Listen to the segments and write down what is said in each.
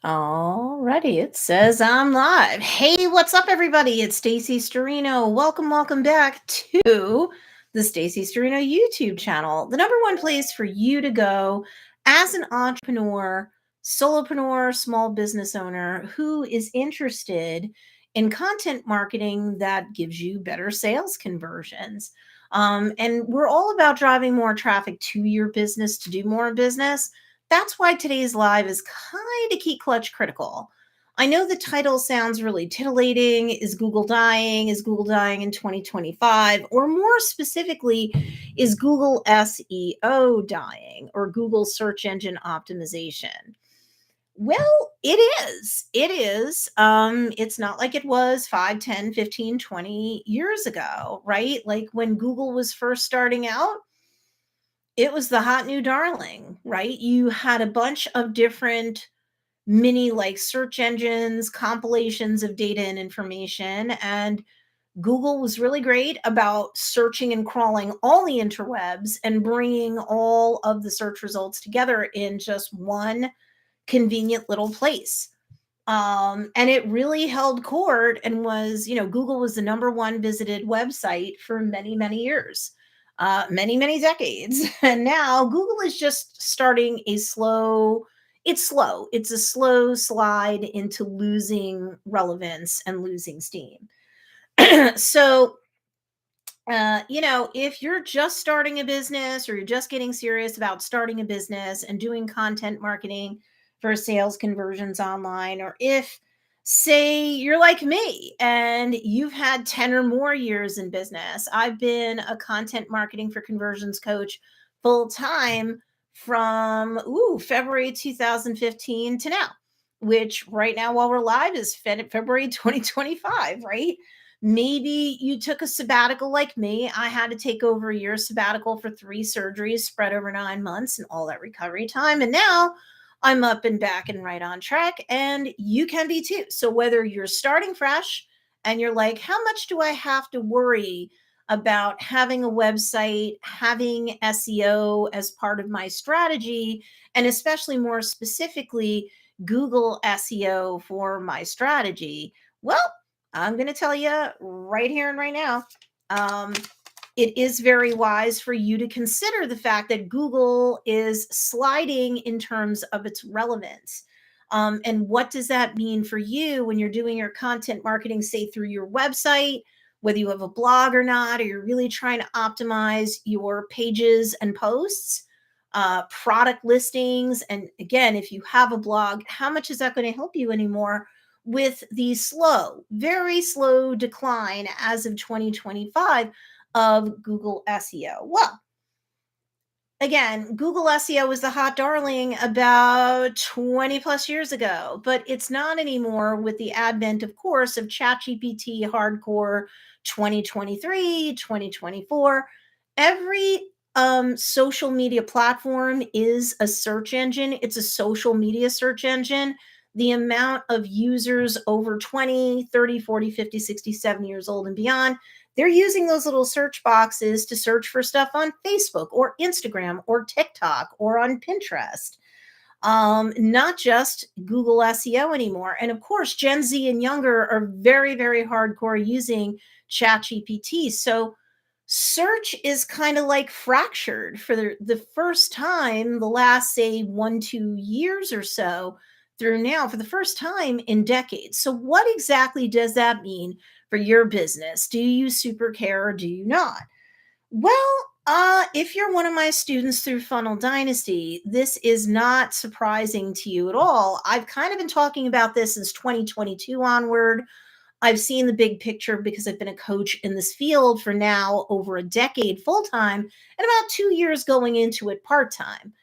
Alrighty, it says I'm live. Hey, what's up, everybody? It's Stacey Storino. Welcome back to the Stacey Storino YouTube channel, the number one place for you to go as an entrepreneur, solopreneur, small business owner who is interested in content marketing that gives you better sales conversions. And we're all about driving more traffic to your business to do more business. That's why today's live is kind of key clutch critical. I know the title sounds really titillating. Is Google dying? Is Google dying in 2025? Or more specifically, is Google SEO dying or Google search engine optimization? Well, it is. It is. It's not like it was 5, 10, 15, 20 years ago, right? Like when Google was first starting out, it was the hot new darling, right? You had a bunch of different mini like search engines, compilations of data and information. And Google was really great about searching and crawling all the interwebs and bringing all of the search results together in just one convenient little place. And it really held court and was, Google was the number one visited website for many, many years, many, many decades. And now Google is just starting it's slow. It's a slow slide into losing relevance and losing steam. So, if you're just starting a business or you're just getting serious about starting a business and doing content marketing for sales conversions online, or if, say, you're like me and you've had 10 or more years in business, I've been a content marketing for conversions coach full time from February 2015 to now, which right now, while we're live, is February 2025, right? Maybe you took a sabbatical like me. I had to take over a year sabbatical for 3 surgeries spread over 9 months and all that recovery time. And now I'm up and back and right on track, and you can be too. So whether you're starting fresh and you're like, how much do I have to worry about having a website, having SEO as part of my strategy, and especially more specifically, Google SEO for my strategy? Well, I'm going to tell you right here and right now. Um, it is very wise for you to consider the fact that Google is sliding in terms of its relevance. And what does that mean for you when you're doing your content marketing, say through your website, whether you have a blog or not, or you're really trying to optimize your pages and posts, product listings. And again, if you have a blog, how much is that going to help you anymore with the very slow decline as of 2025 of Google SEO? Well, again, Google SEO was the hot darling about 20 plus years ago, but it's not anymore with the advent, of course, of ChatGPT hardcore 2023, 2024. Every social media platform is a search engine. It's a social media search engine. The amount of users over 20, 30, 40, 50, 60, 70 years old and beyond, they're using those little search boxes to search for stuff on Facebook or Instagram or TikTok or on Pinterest. Not just Google SEO anymore. And of course, Gen Z and younger are very, very hardcore using ChatGPT. So search is kind of like fractured for the first time, the last, say, 1-2 years or so through now, for the first time in decades. So what exactly does that mean for your business? Do you super care or do you not? Well, if you're one of my students through Funnel Dynasty, this is not surprising to you at all. I've kind of been talking about this since 2022 onward. I've seen the big picture because I've been a coach in this field for now over a decade full time and about 2 years going into it part time.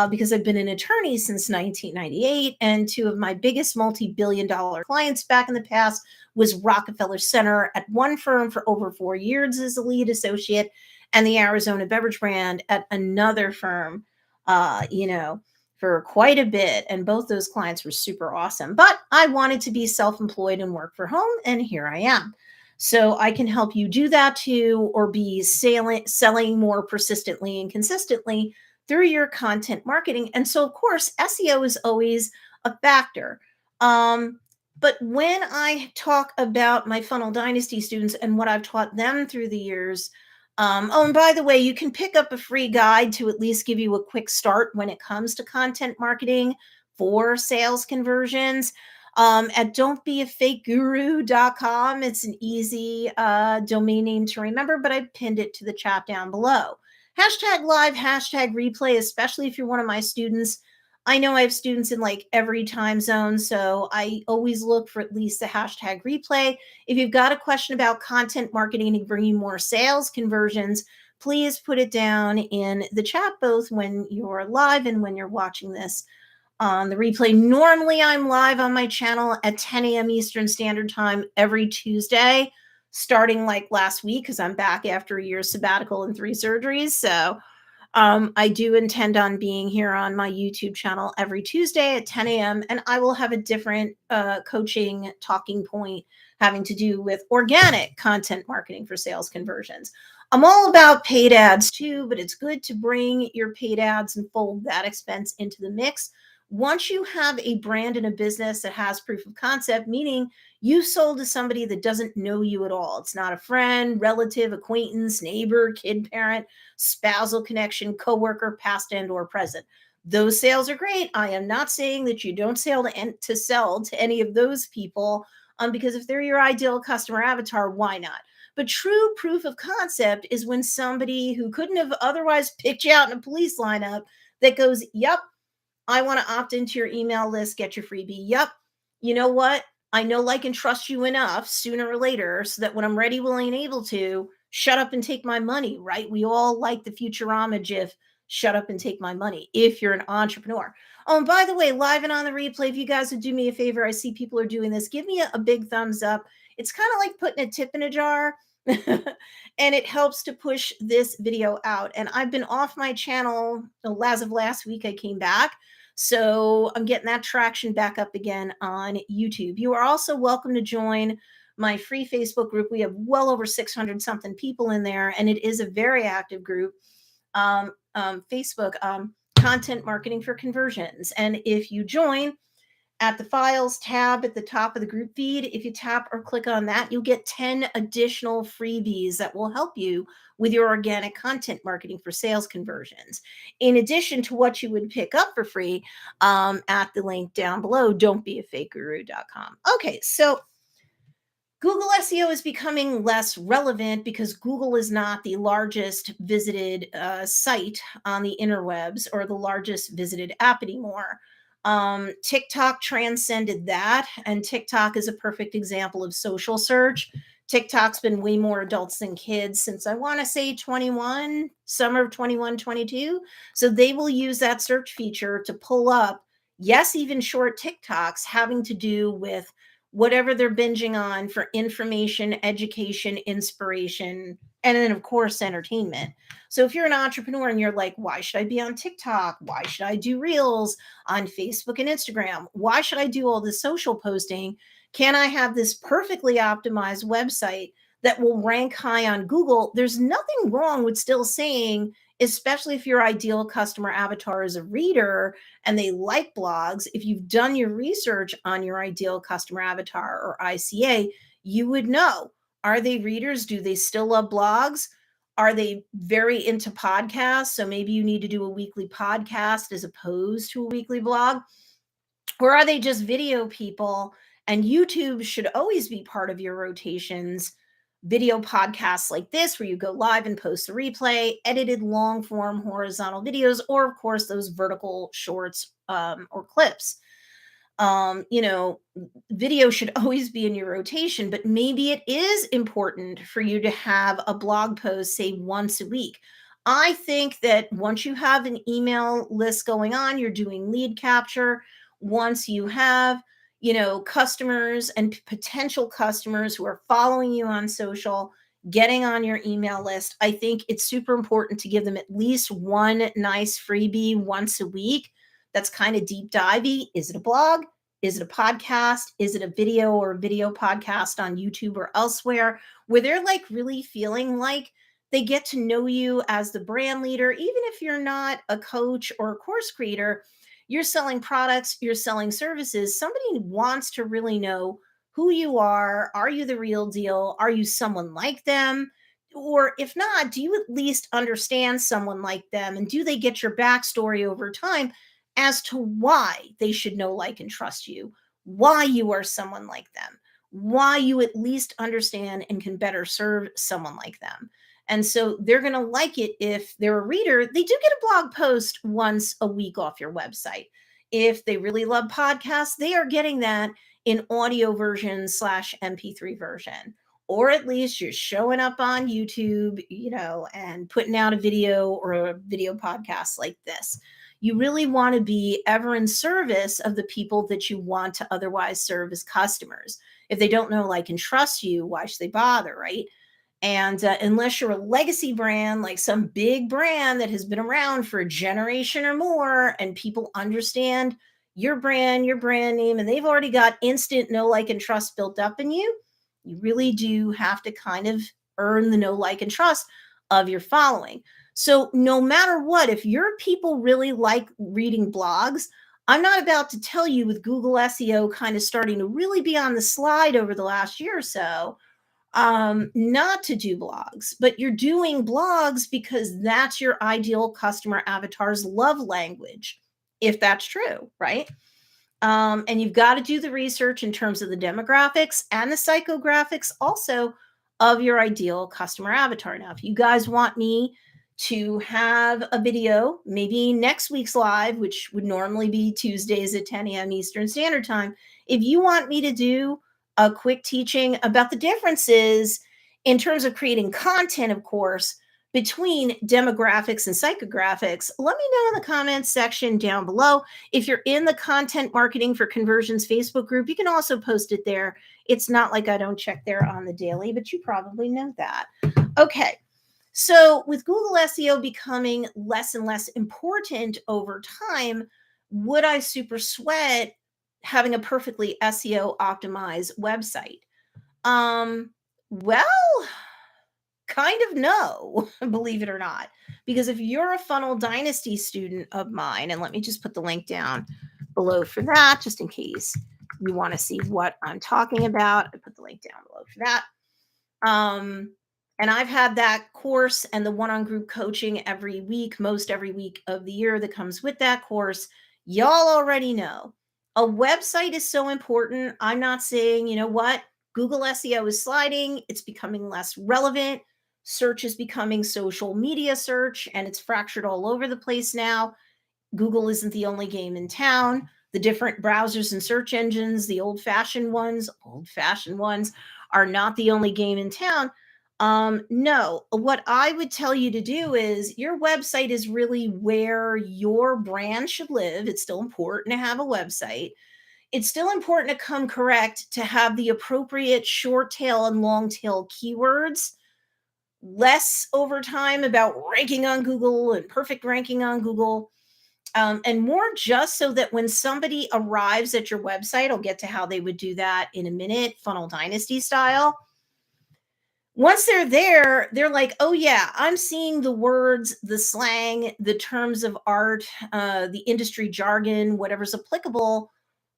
Because I've been an attorney since 1998, and 2 of my biggest multi-billion-dollar clients back in the past was Rockefeller Center at one firm for over 4 years as a lead associate, and the Arizona Beverage Brand at another firm, for quite a bit. And both those clients were super awesome. But I wanted to be self-employed and work for home, and here I am. So I can help you do that too, or be selling more persistently and consistently through your content marketing. And so, of course, SEO is always a factor. Um, but when I talk about my Funnel Dynasty students and what I've taught them through the years, oh, and by the way, you can pick up a free guide to at least give you a quick start when it comes to content marketing for sales conversions at don'tbeafakeguru.com. It's an easy domain name to remember, but I pinned it to the chat down below. Hashtag live, hashtag replay, especially if you're one of my students. I know I have students in like every time zone, so I always look for at least the hashtag replay. If you've got a question about content marketing to bring you more sales conversions, please put it down in the chat, both when you're live and when you're watching this on the replay. Normally, I'm live on my channel at 10 a.m. Eastern Standard Time every Tuesday, starting like last week because I'm back after a year's sabbatical and 3 surgeries. So I do intend on being here on my YouTube channel every Tuesday at 10 a.m. and I will have a different coaching talking point having to do with organic content marketing for sales conversions. I'm all about paid ads too, but it's good to bring your paid ads and fold that expense into the mix. Once you have a brand and a business that has proof of concept, meaning you sold to somebody that doesn't know you at all. It's not a friend, relative, acquaintance, neighbor, kid, parent, spousal connection, coworker, past and or present. Those sales are great. I am not saying that you don't sell to any of those people, because if they're your ideal customer avatar, why not? But true proof of concept is when somebody who couldn't have otherwise picked you out in a police lineup that goes, yep, I want to opt into your email list, get your freebie. Yep. You know what? I know, like, and trust you enough sooner or later so that when I'm ready, willing, and able to, shut up and take my money, right? We all like the Futurama gif, shut up and take my money if you're an entrepreneur. Oh, and by the way, live and on the replay, if you guys would do me a favor, I see people are doing this, give me a big thumbs up. It's kind of like putting a tip in a jar. And it helps to push this video out. And I've been off my channel as of last week. I came back. So I'm getting that traction back up again on YouTube. You are also welcome to join my free Facebook group. We have well over 600 something people in there, and it is a very active group. Facebook, content marketing for conversions. And if you join, at the files tab at the top of the group feed, if you tap or click on that, you'll get 10 additional freebies that will help you with your organic content marketing for sales conversions. In addition to what you would pick up for free at the link down below, don'tbeafakeguru.com. Okay, so Google SEO is becoming less relevant because Google is not the largest visited site on the interwebs or the largest visited app anymore. TikTok transcended that, and TikTok is a perfect example of social search. TikTok's been way more adults than kids since I want to say 21, summer of 21, 22. So they will use that search feature to pull up, yes, even short TikToks having to do with whatever they're binging on for information, education, inspiration, and then, of course, entertainment. So if you're an entrepreneur and you're like, why should I be on TikTok? Why should I do reels on Facebook and Instagram? Why should I do all this social posting? Can I have this perfectly optimized website that will rank high on Google? There's nothing wrong with still saying, especially if your ideal customer avatar is a reader and they like blogs, if you've done your research on your ideal customer avatar or ICA, you would know, are they readers? Do they still love blogs? Are they very into podcasts? So maybe you need to do a weekly podcast as opposed to a weekly blog. Or are they just video people? And YouTube should always be part of your rotations. Video podcasts like this, where you go live and post the replay, edited long form horizontal videos, or of course, those vertical shorts or clips. You know, video should always be in your rotation, but maybe it is important for you to have a blog post, say once a week. I think that once you have an email list going on, you're doing lead capture. Once you have, you know, customers and potential customers who are following you on social, getting on your email list, I think it's super important to give them at least one nice freebie once a week that's kind of deep divey. Is it a blog? Is it a podcast? Is it a video or a video podcast on YouTube or elsewhere, where they're like really feeling like they get to know you as the brand leader? Even if you're not a coach or a course creator, you're selling products, you're selling services, somebody wants to really know who you are. Are you the real deal? Are you someone like them? Or if not, do you at least understand someone like them? And do they get your backstory over time as to why they should know, like, and trust you? Why you are someone like them? Why you at least understand and can better serve someone like them? And so they're going to like it if they're a reader. They do get a blog post once a week off your website. If they really love podcasts, they are getting that in audio version slash MP3 version. Or at least you're showing up on YouTube, and putting out a video or a video podcast like this. You really want to be ever in service of the people that you want to otherwise serve as customers. If they don't know, like, and trust you, why should they bother, right? And unless you're a legacy brand, like some big brand that has been around for a generation or more, and people understand your brand, your brand name, and they've already got instant know, like, and trust built up in you, you really do have to kind of earn the know, like, and trust of your following. So no matter what, if your people really like reading blogs, I'm not about to tell you, with Google SEO kind of starting to really be on the slide over the last year or so, not to do blogs, but you're doing blogs because that's your ideal customer avatar's love language, if that's true, right? And you've got to do the research in terms of the demographics and the psychographics also of your ideal customer avatar. Now, if you guys want me to have a video, maybe next week's live, which would normally be Tuesdays at 10 a.m. Eastern Standard Time, if you want me to do a quick teaching about the differences in terms of creating content, of course, between demographics and psychographics, let me know in the comments section down below. If you're in the Content Marketing for Conversions Facebook group, you can also post it there. It's not like I don't check there on the daily, but you probably know that. Okay. So with Google SEO becoming less and less important over time, would I super sweat having a perfectly SEO optimized website? Well, kind of no, believe it or not. Because if you're a Funnel Dynasty student of mine, and let me just put the link down below for that, just in case you want to see what I'm talking about. I put the link down below for that. And I've had that course and the one-on group coaching every week, most every week of the year that comes with that course. Y'all already know a website is so important. I'm not saying, you know what, Google SEO is sliding, it's becoming less relevant. Search is becoming social media search, and it's fractured all over the place now. Google isn't the only game in town. The different browsers and search engines, the old-fashioned ones, are not the only game in town. No, what I would tell you to do is your website is really where your brand should live. It's still important to have a website. It's still important to come correct, to have the appropriate short tail and long tail keywords. Less over time about ranking on Google and perfect ranking on Google. And more just so that when somebody arrives at your website, I'll get to how they would do that in a minute, Funnel Dynasty style. Once they're there, they're like, oh yeah, I'm seeing the words, the slang, the terms of art, the industry jargon, whatever's applicable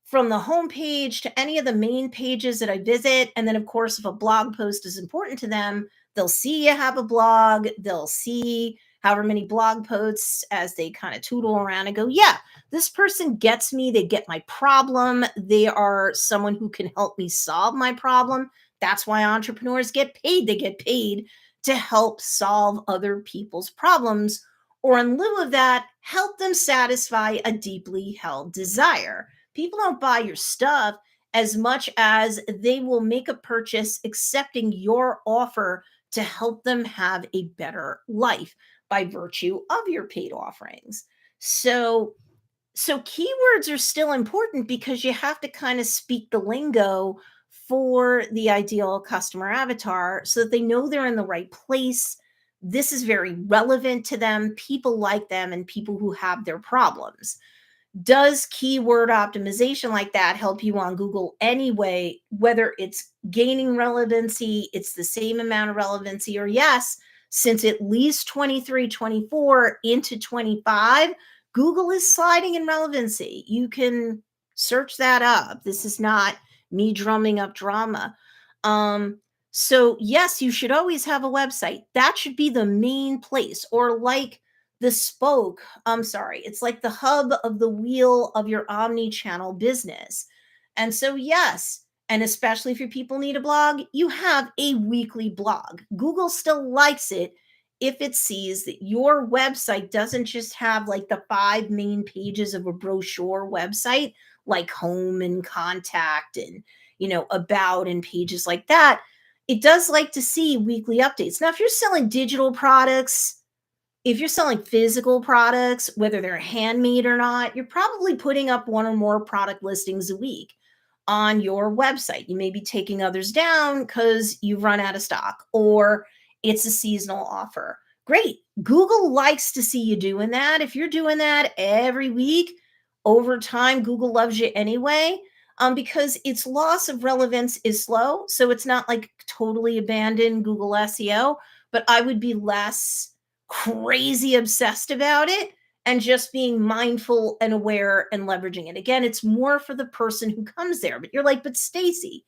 from the homepage to any of the main pages that I visit. And then, of course, if a blog post is important to them, they'll see you have a blog. They'll see however many blog posts as they kind of tootle around and go, yeah, this person gets me. They get my problem. They are someone who can help me solve my problem. That's why entrepreneurs get paid. They get paid to help solve other people's problems, or in lieu of that, help them satisfy a deeply held desire. People don't buy your stuff as much as they will make a purchase accepting your offer to help them have a better life by virtue of your paid offerings. So keywords are still important because you have to kind of speak the lingo for the ideal customer avatar so that they know they're in the right place. This is very relevant to them, people like them, and people who have their problems. Does keyword optimization like that help you on Google anyway, whether it's gaining relevancy, it's the same amount of relevancy, or yes, since at least 23, 24 into 25, Google is sliding in relevancy. You can search that up. This is not me drumming up drama. So yes, you should always have a website. That should be the main place, or like the spoke. I'm sorry, it's like the hub of the wheel of your omni-channel business. And so, yes, and especially if your people need a blog, you have a weekly blog. Google still likes it if it sees that your website doesn't just have like the 5 main pages of a brochure website, like home and contact and, about and pages like that. It does like to see weekly updates. Now, if you're selling digital products, if you're selling physical products, whether they're handmade or not, you're probably putting up one or more product listings a week on your website. You may be taking others down because you've run out of stock or it's a seasonal offer. Great. Google likes to see you doing that. If you're doing that every week, over time, Google loves you anyway, because its loss of relevance is slow. So it's not like totally abandon Google SEO, but I would be less crazy obsessed about it and just being mindful and aware and leveraging it. Again, it's more for the person who comes there. But you're like, but Stacey,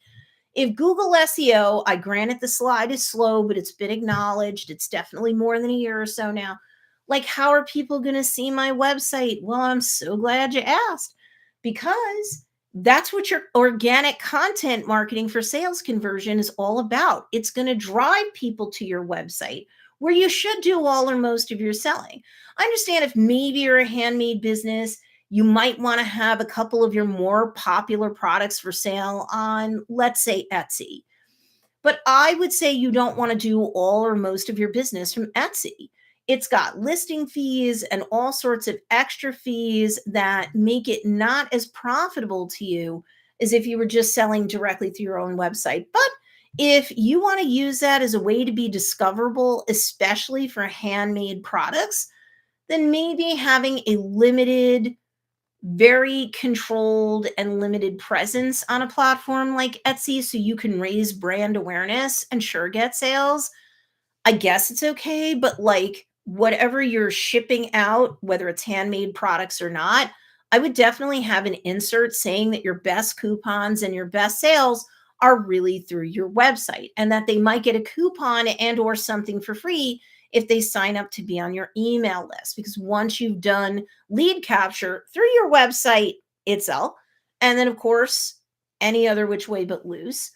if Google SEO, I granted the slide is slow, but it's been acknowledged. It's definitely more than a year or so now. Like, how are people going to see my website? Well, I'm so glad you asked, because that's what your organic content marketing for sales conversion is all about. It's going to drive people to your website where you should do all or most of your selling. I understand if maybe you're a handmade business, you might want to have a couple of your more popular products for sale on, let's say, Etsy. But I would say you don't want to do all or most of your business from Etsy. It's got listing fees and all sorts of extra fees that make it not as profitable to you as if you were just selling directly through your own website. But if you want to use that as a way to be discoverable, especially for handmade products, then maybe having a limited, very controlled and limited presence on a platform like Etsy so you can raise brand awareness and sure get sales, I guess it's okay. But like whatever you're shipping out, whether it's handmade products or not, I would definitely have an insert saying that your best coupons and your best sales are really through your website, and that they might get a coupon and or something for free if they sign up to be on your email list. Because once you've done lead capture through your website itself, and then of course any other which way but loose,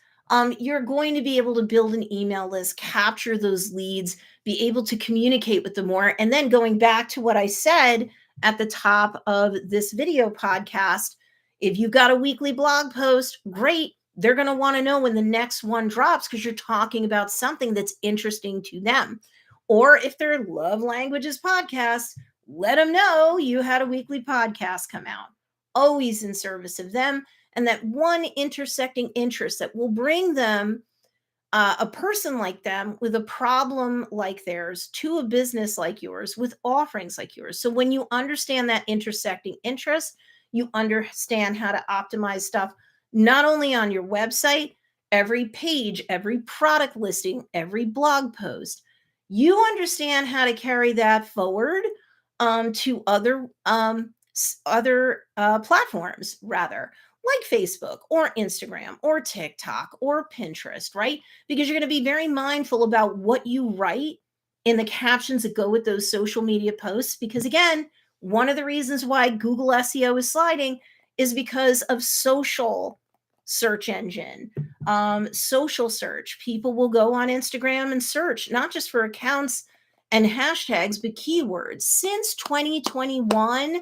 you're going to be able to build an email list, capture those leads, be able to communicate with them more. And then going back to what I said at the top of this video podcast, if you've got a weekly blog post, great. They're going to want to know when the next one drops because you're talking about something that's interesting to them. Or if they're love languages podcasts, let them know you had a weekly podcast come out, always in service of them. And that one intersecting interest that will bring them, a person like them with a problem like theirs to a business like yours with offerings like yours. So when you understand that intersecting interest, you understand how to optimize stuff, not only on your website, every page, every product listing, every blog post. You understand how to carry that forward, to other platforms, rather, like Facebook or Instagram or TikTok or Pinterest, right? Because you're going to be very mindful about what you write in the captions that go with those social media posts. Because again, one of the reasons why Google SEO is sliding is because of social search engine, social search. People will go on Instagram and search, not just for accounts and hashtags, but keywords. Since 2021,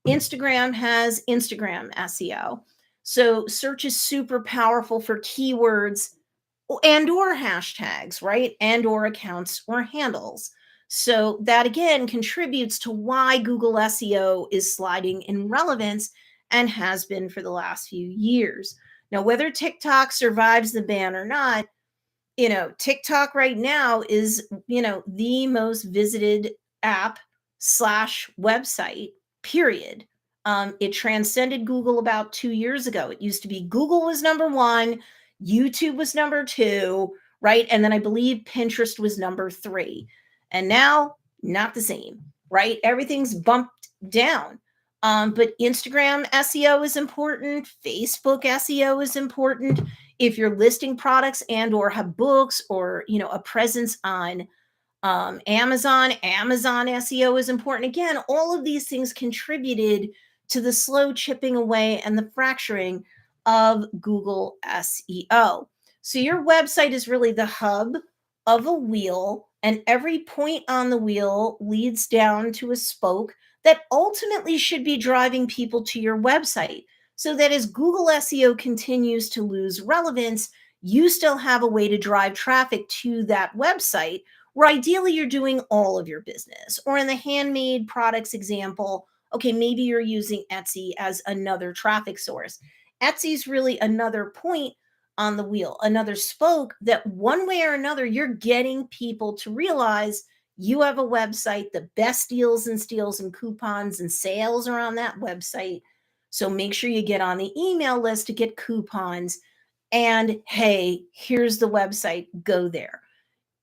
Instagram has Instagram SEO. So search is super powerful for keywords and or hashtags, right? And or accounts or handles. So that again contributes to why Google SEO is sliding in relevance and has been for the last few years. Now, whether TikTok survives the ban or not, TikTok right now is, the most visited app slash website, period. It transcended Google about 2 years ago. It used to be Google was number one, YouTube was number two, right? And then I believe Pinterest was number three. And now, not the same, right? Everything's bumped down. But Instagram SEO is important. Facebook SEO is important. If you're listing products and or have books or, a presence on Amazon SEO is important. Again, all of these things contributed to the slow chipping away and the fracturing of Google SEO. So your website is really the hub of a wheel, and every point on the wheel leads down to a spoke that ultimately should be driving people to your website. So that as Google SEO continues to lose relevance, you still have a way to drive traffic to that website where ideally you're doing all of your business. Or in the handmade products example, okay, maybe you're using Etsy as another traffic source. Etsy is really another point on the wheel, another spoke that one way or another, you're getting people to realize you have a website. The best deals and steals and coupons and sales are on that website. So make sure you get on the email list to get coupons. And hey, here's the website, go there.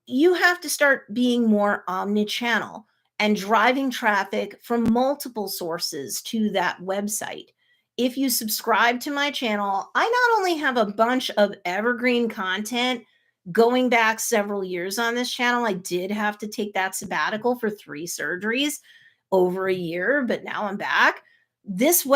You have to start being more omni-channel and driving traffic from multiple sources to that website. If you subscribe to my channel, I not only have a bunch of evergreen content going back several years on this channel. I did have to take that sabbatical for 3 surgeries over a year, but now I'm back. This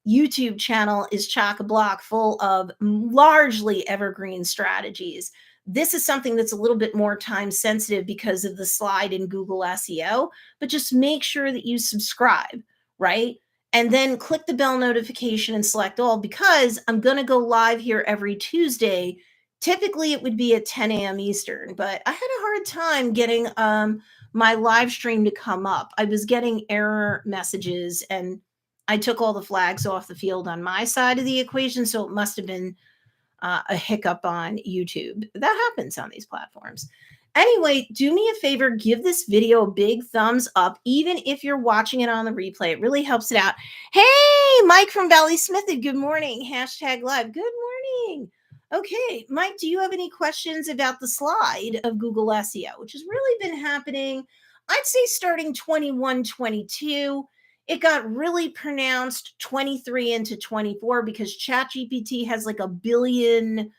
YouTube channel is chock-a-block full of largely evergreen strategies. This is something that's a little bit more time sensitive because of the slide in Google SEO, but just make sure that you subscribe, right? And then click the bell notification and select all, because I'm going to go live here every Tuesday. Typically it would be at 10 a.m. Eastern, but I had a hard time getting my live stream to come up. I was getting error messages and I took all the flags off the field on my side of the equation. So it must have been a hiccup on YouTube. That happens on these platforms. Anyway, do me a favor, give this video a big thumbs up, even if you're watching it on the replay. It really helps it out. Hey, Mike from Valley Smith, good morning. Hashtag live. Good morning. Okay, Mike, do you have any questions about the slide of Google SEO, which has really been happening, I'd say starting 21, 22. It got really pronounced 23 into 24 because ChatGPT has like a billion,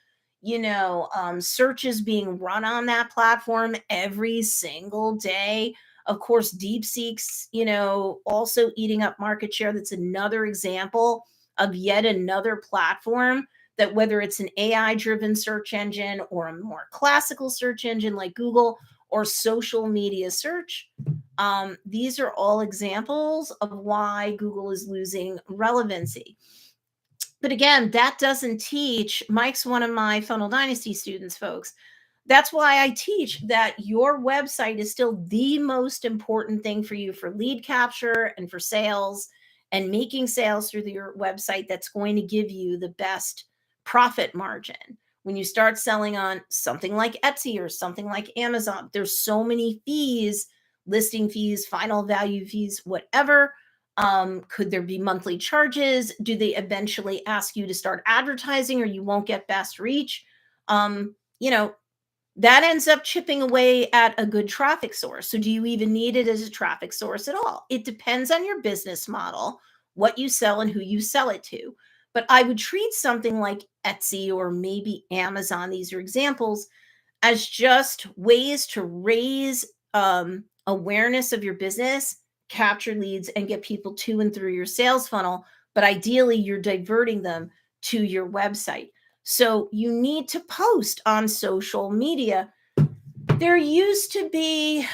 searches being run on that platform every single day. Of course, DeepSeek's, also eating up market share. That's another example of yet another platform that, whether it's an AI-driven search engine or a more classical search engine like Google or social media search, these are all examples of why Google is losing relevancy. But again, that doesn't teach. Mike's one of my Funnel Dynasty students, folks. That's why I teach that your website is still the most important thing for you for lead capture and for sales and making sales through your website. That's going to give you the best profit margin. When you start selling on something like Etsy or something like Amazon, there's so many fees, listing fees, final value fees, whatever. Could there be monthly charges? Do they eventually ask you to start advertising or you won't get best reach? That ends up chipping away at a good traffic source. So do you even need it as a traffic source at all? It depends on your business model, what you sell and who you sell it to. But I would treat something like Etsy or maybe Amazon, these are examples, as just ways to raise awareness of your business, capture leads, and get people to and through your sales funnel. But ideally, you're diverting them to your website. So you need to post on social media. There used to be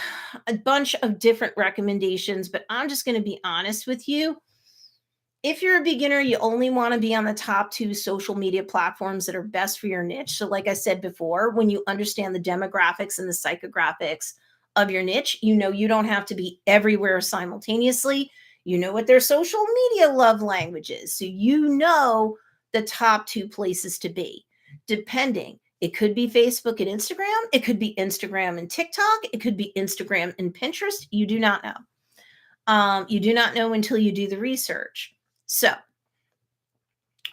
a bunch of different recommendations, but I'm just going to be honest with you. If you're a beginner, you only want to be on the top 2 social media platforms that are best for your niche. So like I said before, when you understand the demographics and the psychographics of your niche, you don't have to be everywhere simultaneously. You know what their social media love language is. So the top 2 places to be, depending. It could be Facebook and Instagram. It could be Instagram and TikTok. It could be Instagram and Pinterest. You do not know. You do not know until you do the research. So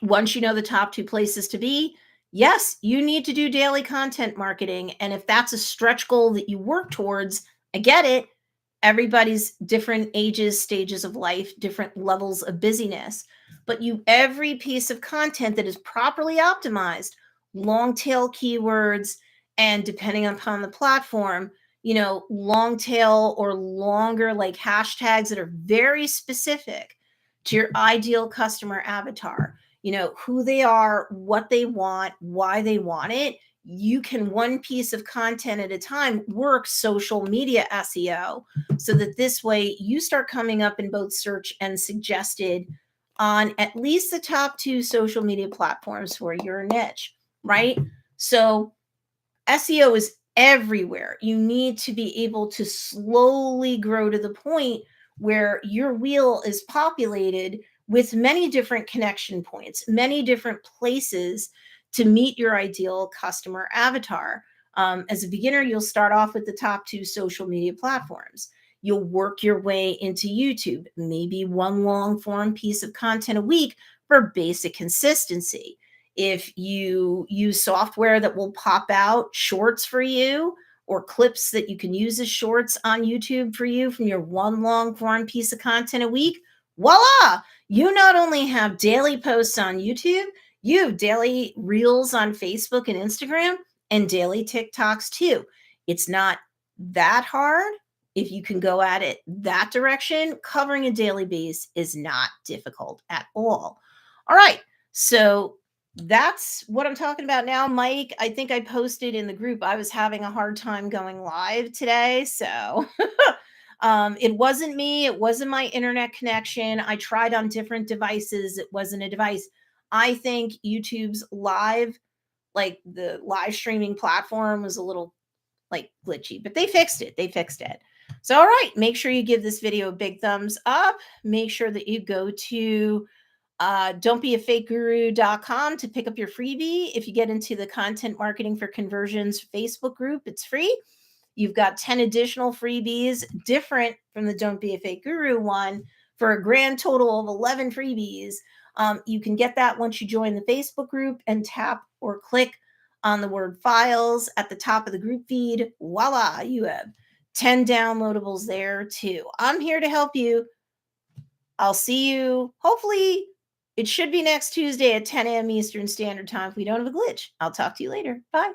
once you know the top 2 places to be, yes, you need to do daily content marketing. And if that's a stretch goal that you work towards, I get it. Everybody's different ages, stages of life, different levels of busyness. But every piece of content that is properly optimized, long tail keywords, and depending upon the platform, long tail or longer like hashtags that are very specific to your ideal customer avatar, who they are, what they want, why they want it. You can, one piece of content at a time, work social media SEO so that this way you start coming up in both search and suggested on at least the top two social media platforms for your niche, right? So SEO is everywhere. You need to be able to slowly grow to the point where your wheel is populated with many different connection points, many different places to meet your ideal customer avatar. As a beginner, you'll start off with the top two social media platforms. You'll work your way into YouTube, maybe one long form piece of content a week for basic consistency. If you use software that will pop out shorts for you or clips that you can use as shorts on YouTube for you from your one long form piece of content a week, voila! You not only have daily posts on YouTube, you have daily reels on Facebook and Instagram and daily TikToks too. It's not that hard. If you can go at it that direction, covering a daily base is not difficult at all. All right. So that's what I'm talking about now, Mike. I think I posted in the group I was having a hard time going live today. So it wasn't me. It wasn't my internet connection. I tried on different devices. It wasn't a device. I think YouTube's live, like the live streaming platform, was a little like glitchy, but they fixed it. They fixed it. So, all right, make sure you give this video a big thumbs up. Make sure that you go to don'tbeafakeguru.com to pick up your freebie. If you get into the content marketing for conversions Facebook group, it's free. You've got 10 additional freebies different from the Don't Be a Fake Guru one for a grand total of 11 freebies. You can get that once you join the Facebook group and tap or click on the word files at the top of the group feed. Voila, you have 10 downloadables there too. I'm here to help you. I'll see you. Hopefully, it should be next Tuesday at 10 a.m. Eastern Standard Time if we don't have a glitch. I'll talk to you later. Bye.